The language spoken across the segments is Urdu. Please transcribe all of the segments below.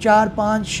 4-5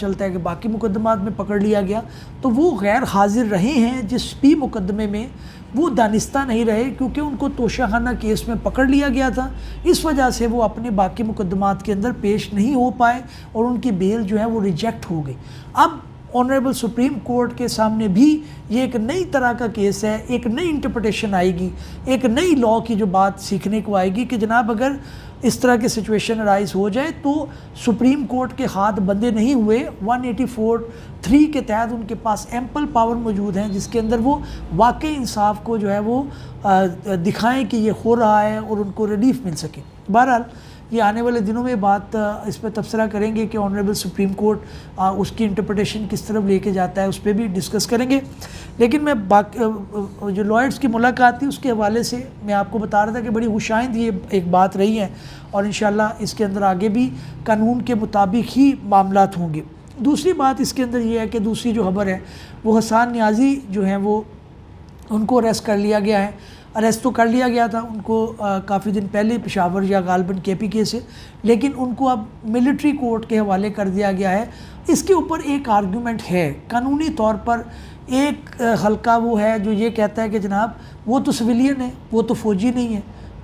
چلتا ہے کہ باقی مقدمات میں پکڑ لیا گیا، تو وہ غیر حاضر رہے ہیں جس بھی مقدمے میں، وہ دانستہ نہیں رہے کیونکہ ان کو توشہ خانہ کیس میں پکڑ لیا گیا تھا، اس وجہ سے وہ اپنے باقی مقدمات کے اندر پیش نہیں ہو پائے اور ان کی بیل جو ہے وہ ریجیکٹ ہو گئی۔ اب آنریبل سپریم کورٹ کے سامنے بھی یہ ایک نئی طرح کا کیس ہے، ایک نئی انٹرپریٹیشن آئے گی، ایک نئی لاء کی جو بات سیکھنے کو آئے گی کہ جناب اگر اس طرح کی سچویشن رائز ہو جائے تو سپریم کورٹ کے ہاتھ بندے نہیں ہوئے، 184(3) کے تحت ان کے پاس ایمپل پاور موجود ہیں جس کے اندر وہ واقعی انصاف کو جو ہے وہ دکھائیں کہ یہ ہو رہا ہے اور ان کو ریلیف مل سکے۔ بہرحال یہ آنے والے دنوں میں بات اس پہ تبصرہ کریں گے کہ آنریبل سپریم کورٹ اس کی انٹرپریٹیشن کس طرف لے کے جاتا ہے، اس پہ بھی ڈسکس کریں گے۔ لیکن میں جو لائرز کی ملاقات تھی اس کے حوالے سے میں آپ کو بتا رہا تھا کہ بڑی خوشائند یہ ایک بات رہی ہے اور انشاءاللہ اس کے اندر آگے بھی قانون کے مطابق ہی معاملات ہوں گے۔ دوسری بات اس کے اندر یہ ہے کہ دوسری جو خبر ہے وہ حسان نیازی جو ہیں وہ ان کو اریسٹ کر لیا گیا ہے۔ اریسٹ تو کر لیا گیا تھا ان کو کافی دن پہلے پشاور یا غالباً KPK سے، لیکن ان کو اب ملٹری کورٹ کے حوالے کر دیا گیا ہے۔ اس کے اوپر ایک آرگومنٹ ہے، قانونی طور پر ایک حلقہ وہ ہے جو یہ کہتا ہے کہ جناب وہ تو سویلین ہے، وہ تو فوجی نہیں ہے،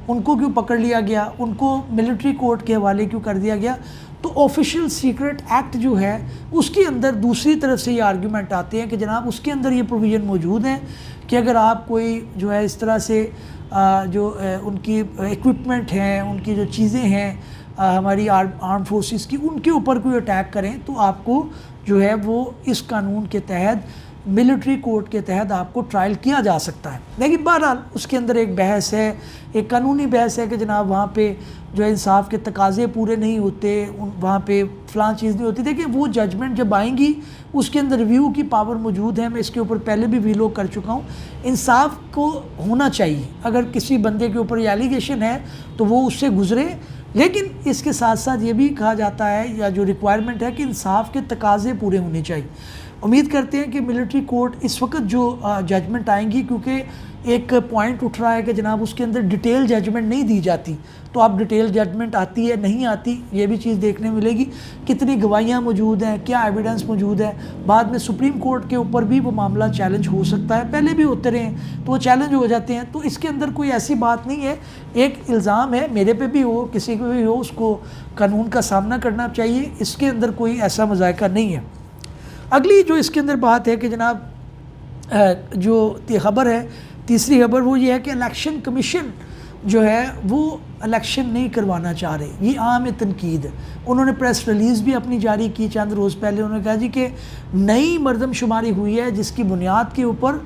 ان کو کیوں پکڑ لیا گیا، ان کو ملٹری کورٹ کے حوالے کیوں کر دیا گیا؟ تو آفیشیل سیکرٹ ایکٹ جو ہے اس کے اندر دوسری طرف سے یہ آرگومنٹ آتے ہیں کہ جناب اس کے اندر یہ پروویژن موجود ہیں کہ اگر آپ کوئی جو ہے اس طرح سے جو ان کی ایکوپمنٹ ہیں، ان کی جو چیزیں ہیں ہماری آرم فورسز کی، ان کے اوپر کوئی اٹیک کریں تو آپ کو جو ہے وہ اس قانون کے تحت ملٹری کورٹ کے تحت آپ کو ٹرائل کیا جا سکتا ہے۔ لیکن بہرحال اس کے اندر ایک بحث ہے، ایک قانونی بحث ہے کہ جناب وہاں پہ جو انصاف کے تقاضے پورے نہیں ہوتے، وہاں پہ فلاں چیز نہیں ہوتی۔ دیکھیں وہ ججمنٹ جب آئیں گی اس کے اندر ریویو کی پاور موجود ہے، میں اس کے اوپر پہلے بھی ویلو کر چکا ہوں۔ انصاف کو ہونا چاہیے، اگر کسی بندے کے اوپر یہ ایلیگیشن ہے تو وہ اس سے گزرے، لیکن اس کے ساتھ ساتھ یہ بھی کہا جاتا ہے یا جو ریکوائرمنٹ ہے کہ انصاف کے تقاضے پورے ہونے چاہیے۔ امید کرتے ہیں کہ ملٹری کورٹ اس وقت جو ججمنٹ آئیں گی، کیونکہ ایک پوائنٹ اٹھ رہا ہے کہ جناب اس کے اندر ڈیٹیل ججمنٹ نہیں دی جاتی، تو اب ڈیٹیل ججمنٹ آتی ہے نہیں آتی یہ بھی چیز دیکھنے ملے گی، کتنی گواہیاں موجود ہیں، کیا ایویڈنس موجود ہے۔ بعد میں سپریم کورٹ کے اوپر بھی وہ معاملہ چیلنج ہو سکتا ہے، پہلے بھی ہوتے رہے ہیں تو وہ چیلنج ہو جاتے ہیں، تو اس کے اندر کوئی ایسی بات نہیں ہے، ایک الزام ہے، میرے پہ بھی ہو کسی کو بھی ہو، اس کو قانون کا سامنا کرنا چاہیے، اس کے اندر کوئی ایسا مذائقہ نہیں ہے۔ اگلی جو اس کے اندر بات ہے کہ جناب جو خبر ہے تیسری خبر وہ یہ ہے کہ الیکشن کمیشن جو ہے وہ الیکشن نہیں کروانا چاہ رہے، یہ عام تنقید ہے۔ انہوں نے پریس ریلیز بھی اپنی جاری کی چند روز پہلے، انہوں نے کہا جی کہ نئی مردم شماری ہوئی ہے جس کی بنیاد کے اوپر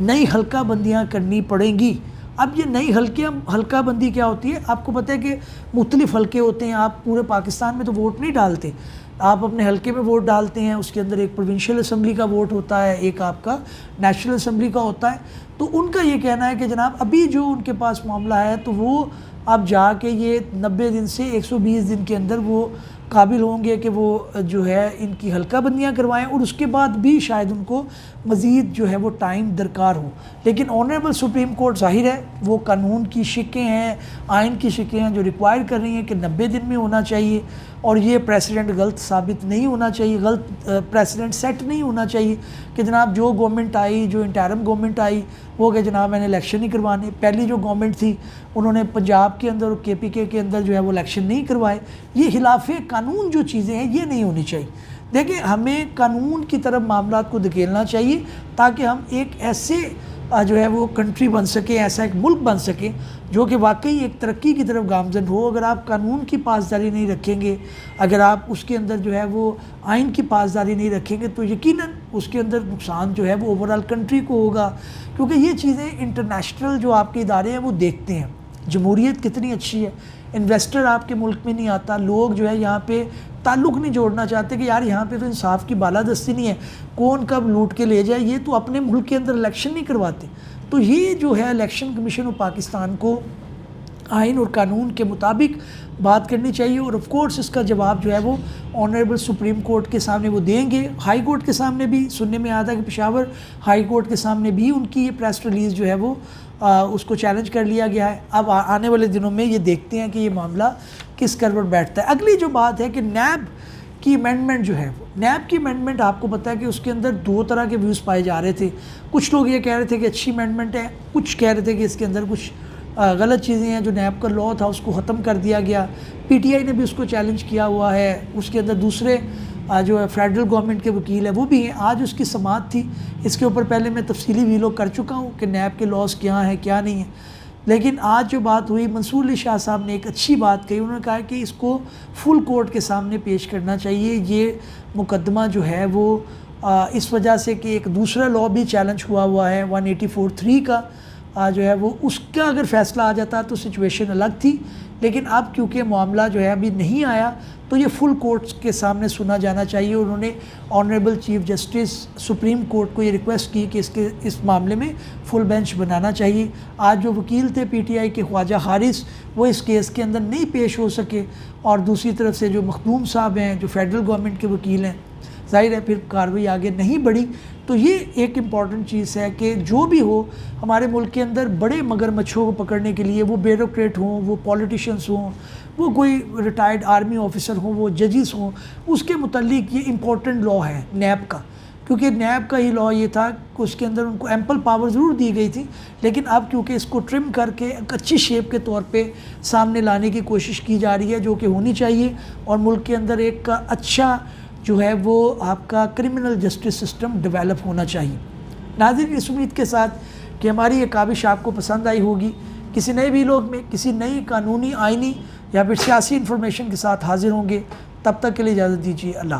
نئی حلقہ بندیاں کرنی پڑیں گی۔ اب یہ نئی حلقہ بندی کیا ہوتی ہے؟ آپ کو پتہ ہے کہ مختلف حلقے ہوتے ہیں، آپ پورے پاکستان میں تو ووٹ نہیں ڈالتے، آپ اپنے حلقے میں ووٹ ڈالتے ہیں، اس کے اندر ایک پروونشل اسمبلی کا ووٹ ہوتا ہے، ایک آپ کا نیشنل اسمبلی کا ہوتا ہے۔ تو ان کا یہ کہنا ہے کہ جناب ابھی جو ان کے پاس معاملہ ہے تو وہ اب جا کے یہ 90 دن سے 120 دن کے اندر وہ قابل ہوں گے کہ وہ جو ہے ان کی حلقہ بندیاں کروائیں، اور اس کے بعد بھی شاید ان کو مزید جو ہے وہ ٹائم درکار ہو۔ لیکن آنریبل سپریم کورٹ ظاہر ہے وہ قانون کی شقیں ہیں، آئین کی شقیں ہیں جو ریکوائر کر رہی ہیں کہ 90 دن میں ہونا چاہیے، اور یہ پریسیڈنٹ غلط ثابت نہیں ہونا چاہیے، غلط پریسیڈنٹ سیٹ نہیں ہونا چاہیے کہ جناب جو گورنمنٹ آئی، جو انٹرم گورنمنٹ آئی وہ کہ جناب میں نے الیکشن نہیں کروانے۔ پہلی جو گورنمنٹ تھی انہوں نے پنجاب کے اندر اور KPK کے اندر جو ہے وہ الیکشن نہیں کروائے۔ یہ خلاف قانون جو چیزیں ہیں یہ نہیں ہونی چاہیے۔ دیکھیں ہمیں قانون کی طرف معاملات کو دھکیلنا چاہیے تاکہ ہم ایک ایسے جو ہے وہ کنٹری بن سکیں، ایسا ایک ملک بن سکیں جو کہ واقعی ایک ترقی کی طرف گامزن ہو۔ اگر آپ قانون کی پاسداری نہیں رکھیں گے، اگر آپ اس کے اندر جو ہے وہ آئین کی پاسداری نہیں رکھیں گے تو یقیناً اس کے اندر نقصان جو ہے وہ اوورآل کنٹری کو ہوگا، کیونکہ یہ چیزیں انٹرنیشنل جو آپ کے ادارے ہیں وہ دیکھتے ہیں۔ جمہوریت کتنی اچھی ہے، انویسٹر آپ کے ملک میں نہیں آتا، لوگ جو ہے یہاں پہ تعلق نہیں جوڑنا چاہتے کہ یار یہاں پہ تو انصاف کی بالادستی نہیں ہے، کون کب لوٹ کے لے جائے، یہ تو اپنے ملک کے اندر الیکشن نہیں کرواتے۔ تو یہ جو ہے الیکشن کمیشن آف پاکستان کو آئین اور قانون کے مطابق بات کرنی چاہیے، اور آف کورس اس کا جواب جو ہے وہ آنریبل سپریم کورٹ کے سامنے وہ دیں گے۔ ہائی کورٹ کے سامنے بھی سننے میں آیا تھا کہ پشاور ہائی کورٹ کے سامنے بھی ان کی یہ پریس ریلیز جو ہے وہ اس کو چیلنج کر لیا گیا ہے۔ اب آنے والے دنوں میں یہ دیکھتے ہیں کہ یہ معاملہ کس کروٹ بیٹھتا ہے۔ اگلی جو بات ہے کہ نیب کی امینڈمنٹ جو ہے وہ نیب کی امینڈمنٹ آپ کو پتہ ہے کہ اس کے اندر دو طرح کے ویوز پائے جا رہے تھے. کچھ لوگ یہ کہہ رہے تھے کہ اچھی امینڈمنٹ ہے, کچھ کہہ رہے تھے کہ اس کے اندر کچھ غلط چیزیں ہیں, جو نیب کا لاء تھا اس کو ختم کر دیا گیا. پی ٹی آئی نے بھی اس کو چیلنج کیا ہوا ہے. اس کے اندر دوسرے جو ہے فیڈرل گورنمنٹ کے وکیل ہیں وہ بھی ہیں. آج اس کی سماعت تھی, اس کے اوپر پہلے میں تفصیلی ویلوگ کر چکا ہوں کہ نیب کے لاز کیا ہیں کیا نہیں ہیں. لیکن آج جو بات ہوئی, منصور علی شاہ صاحب نے ایک اچھی بات کہی. انہوں نے کہا کہ اس کو فل کورٹ کے سامنے پیش کرنا چاہیے. یہ مقدمہ جو ہے وہ اس وجہ سے کہ ایک دوسرا لاء بھی چیلنج ہوا ہے 184(3) کا جو ہے وہ, اس کا اگر فیصلہ آ جاتا تو سچویشن الگ تھی. لیکن اب کیونکہ معاملہ جو ہے ابھی نہیں آیا تو یہ فل کورٹ کے سامنے سنا جانا چاہیے. انہوں نے honourable chief justice supreme court کو یہ ریکویسٹ کی کہ اس معاملے میں فل بینچ بنانا چاہیے. آج جو وکیل تھے پی ٹی آئی کے خواجہ حارث, وہ اس کیس کے اندر نہیں پیش ہو سکے, اور دوسری طرف سے جو مخدوم صاحب ہیں جو فیڈرل گورنمنٹ کے وکیل ہیں, ظاہر ہے پھر کارروائی آگے نہیں بڑھی. تو یہ ایک امپورٹنٹ چیز ہے کہ جو بھی ہو ہمارے ملک کے اندر بڑے مگرمچھوں کو پکڑنے کے لیے, وہ بیوروکریٹ ہوں, وہ پولیٹیشنز ہوں, وہ کوئی ریٹائرڈ آرمی آفیسر ہوں, وہ ججز ہوں, اس کے متعلق یہ امپورٹنٹ لاء ہے نیب کا. کیونکہ نیب کا ہی لاء یہ تھا کہ اس کے اندر ان کو ایمپل پاور ضرور دی گئی تھی, لیکن اب کیونکہ اس کو ٹرم کر کے ایک اچھی شیپ کے طور پہ سامنے لانے کی کوشش کی جا رہی ہے, جو کہ ہونی چاہیے, اور ملک کے اندر ایک اچھا جو ہے وہ آپ کا کرمنل جسٹس سسٹم ڈیولپ ہونا چاہیے. ناظرین, اس امید کے ساتھ کہ ہماری یہ کاوش آپ کو پسند آئی ہوگی. کسی نئے ویلوگ میں کسی نئی قانونی, آئینی یا پھر سیاسی انفارمیشن کے ساتھ حاضر ہوں گے. تب تک کے لیے اجازت دیجیے. اللہ